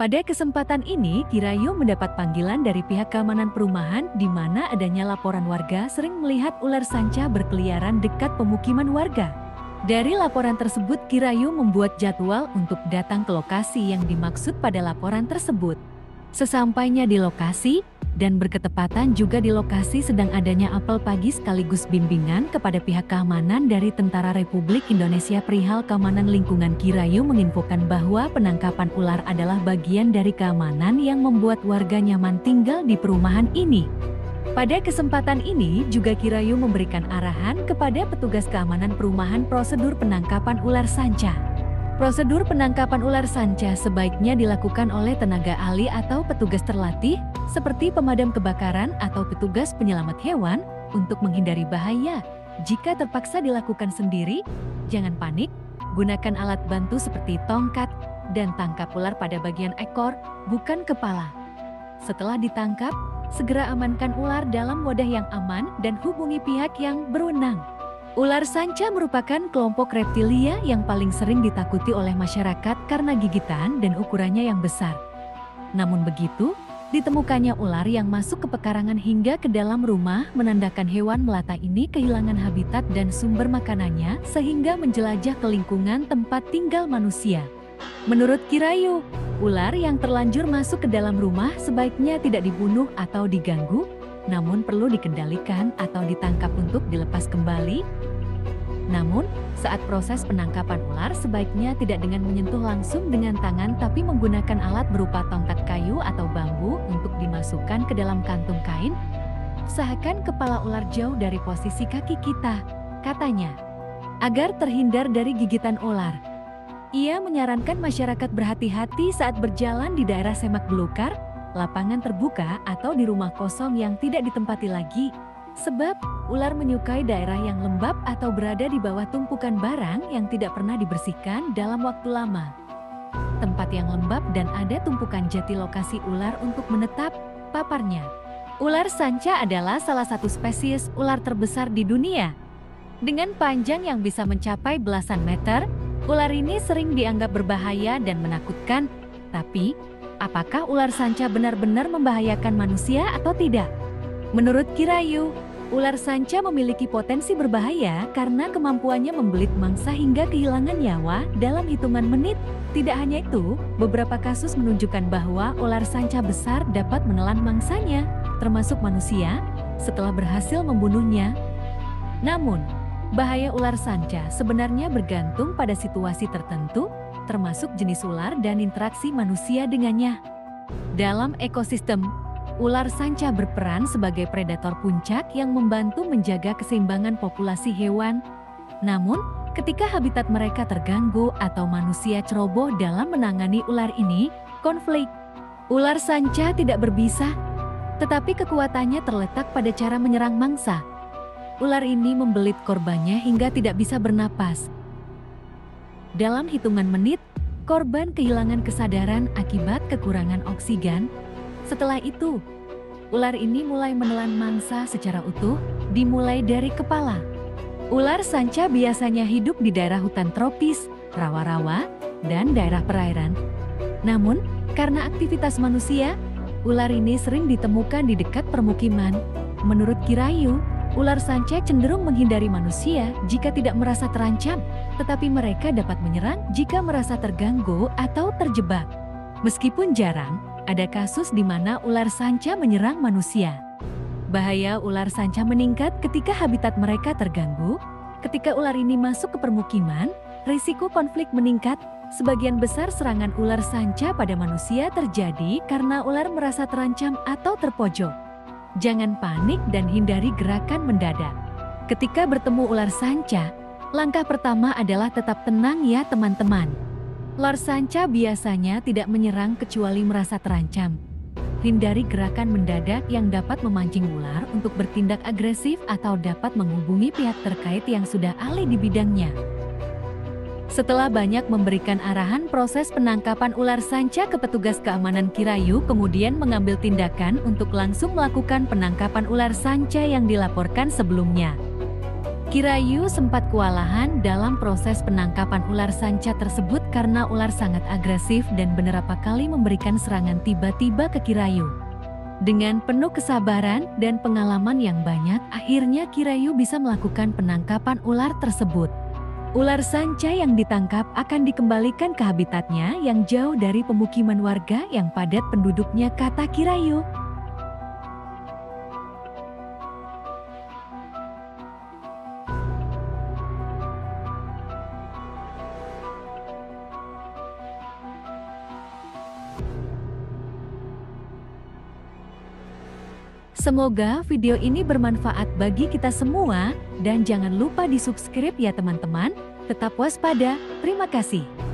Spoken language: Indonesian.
Pada kesempatan ini, Kirayu mendapat panggilan dari pihak keamanan perumahan di mana adanya laporan warga sering melihat ular sanca berkeliaran dekat pemukiman warga. Dari laporan tersebut, Kirayu membuat jadwal untuk datang ke lokasi yang dimaksud pada laporan tersebut. Sesampainya di lokasi, dan berketepatan juga di lokasi sedang adanya apel pagi sekaligus bimbingan kepada pihak keamanan dari Tentara Republik Indonesia perihal keamanan lingkungan. Kirayu menginfokan bahwa penangkapan ular adalah bagian dari keamanan yang membuat warga nyaman tinggal di perumahan ini. Pada kesempatan ini juga Kirayu memberikan arahan kepada petugas keamanan perumahan prosedur penangkapan ular sanca. Prosedur penangkapan ular sanca sebaiknya dilakukan oleh tenaga ahli atau petugas terlatih, seperti pemadam kebakaran atau petugas penyelamat hewan, untuk menghindari bahaya. Jika terpaksa dilakukan sendiri, jangan panik, gunakan alat bantu seperti tongkat, dan tangkap ular pada bagian ekor, bukan kepala. Setelah ditangkap, segera amankan ular dalam wadah yang aman dan hubungi pihak yang berwenang. Ular sanca merupakan kelompok reptilia yang paling sering ditakuti oleh masyarakat karena gigitan dan ukurannya yang besar. Namun begitu, ditemukannya ular yang masuk ke pekarangan hingga ke dalam rumah menandakan hewan melata ini kehilangan habitat dan sumber makanannya sehingga menjelajah ke lingkungan tempat tinggal manusia. Menurut Kirayu, ular yang terlanjur masuk ke dalam rumah sebaiknya tidak dibunuh atau diganggu, namun perlu dikendalikan atau ditangkap untuk dilepas kembali. Namun, saat proses penangkapan ular sebaiknya tidak dengan menyentuh langsung dengan tangan tapi menggunakan alat berupa tongkat kayu atau bambu untuk dimasukkan ke dalam kantung kain. Usahakan kepala ular jauh dari posisi kaki kita, katanya, agar terhindar dari gigitan ular. Ia menyarankan masyarakat berhati-hati saat berjalan di daerah semak belukar, lapangan terbuka atau di rumah kosong yang tidak ditempati lagi. Sebab, ular menyukai daerah yang lembab atau berada di bawah tumpukan barang yang tidak pernah dibersihkan dalam waktu lama. Tempat yang lembab dan ada tumpukan jati lokasi ular untuk menetap, paparnya. Ular sanca adalah salah satu spesies ular terbesar di dunia. Dengan panjang yang bisa mencapai belasan meter, ular ini sering dianggap berbahaya dan menakutkan. Tapi, apakah ular sanca benar-benar membahayakan manusia atau tidak? Menurut Kirayu, ular sanca memiliki potensi berbahaya karena kemampuannya membelit mangsa hingga kehilangan nyawa dalam hitungan menit. Tidak hanya itu, beberapa kasus menunjukkan bahwa ular sanca besar dapat menelan mangsanya, termasuk manusia, setelah berhasil membunuhnya. Namun, bahaya ular sanca sebenarnya bergantung pada situasi tertentu, termasuk jenis ular dan interaksi manusia dengannya. Dalam ekosistem, ular sanca berperan sebagai predator puncak yang membantu menjaga keseimbangan populasi hewan. Namun, ketika habitat mereka terganggu atau manusia ceroboh dalam menangani ular ini, konflik. Ular sanca tidak berbisa, tetapi kekuatannya terletak pada cara menyerang mangsa. Ular ini membelit korbannya hingga tidak bisa bernapas. Dalam hitungan menit, korban kehilangan kesadaran akibat kekurangan oksigen. Setelah itu, ular ini mulai menelan mangsa secara utuh, dimulai dari kepala. Ular sanca biasanya hidup di daerah hutan tropis, rawa-rawa, dan daerah perairan. Namun, karena aktivitas manusia, ular ini sering ditemukan di dekat permukiman. Menurut Kirayu, ular sanca cenderung menghindari manusia jika tidak merasa terancam, tetapi mereka dapat menyerang jika merasa terganggu atau terjebak. Meskipun jarang, ada kasus di mana ular sanca menyerang manusia. Bahaya ular sanca meningkat ketika habitat mereka terganggu. Ketika ular ini masuk ke permukiman, risiko konflik meningkat. Sebagian besar serangan ular sanca pada manusia terjadi karena ular merasa terancam atau terpojok. Jangan panik dan hindari gerakan mendadak. Ketika bertemu ular sanca, langkah pertama adalah tetap tenang ya teman-teman. Ular sanca biasanya tidak menyerang kecuali merasa terancam. Hindari gerakan mendadak yang dapat memancing ular untuk bertindak agresif atau dapat menghubungi pihak terkait yang sudah ahli di bidangnya. Setelah banyak memberikan arahan proses penangkapan ular sanca ke petugas keamanan, Kirayu kemudian mengambil tindakan untuk langsung melakukan penangkapan ular sanca yang dilaporkan sebelumnya. Kirayu sempat kewalahan dalam proses penangkapan ular sanca tersebut karena ular sangat agresif dan beberapa kali memberikan serangan tiba-tiba ke Kirayu. Dengan penuh kesabaran dan pengalaman yang banyak, akhirnya Kirayu bisa melakukan penangkapan ular tersebut. Ular sanca yang ditangkap akan dikembalikan ke habitatnya yang jauh dari pemukiman warga yang padat penduduknya, kata Kirayu. Semoga video ini bermanfaat bagi kita semua dan jangan lupa di subscribe ya teman-teman. Tetap waspada, terima kasih.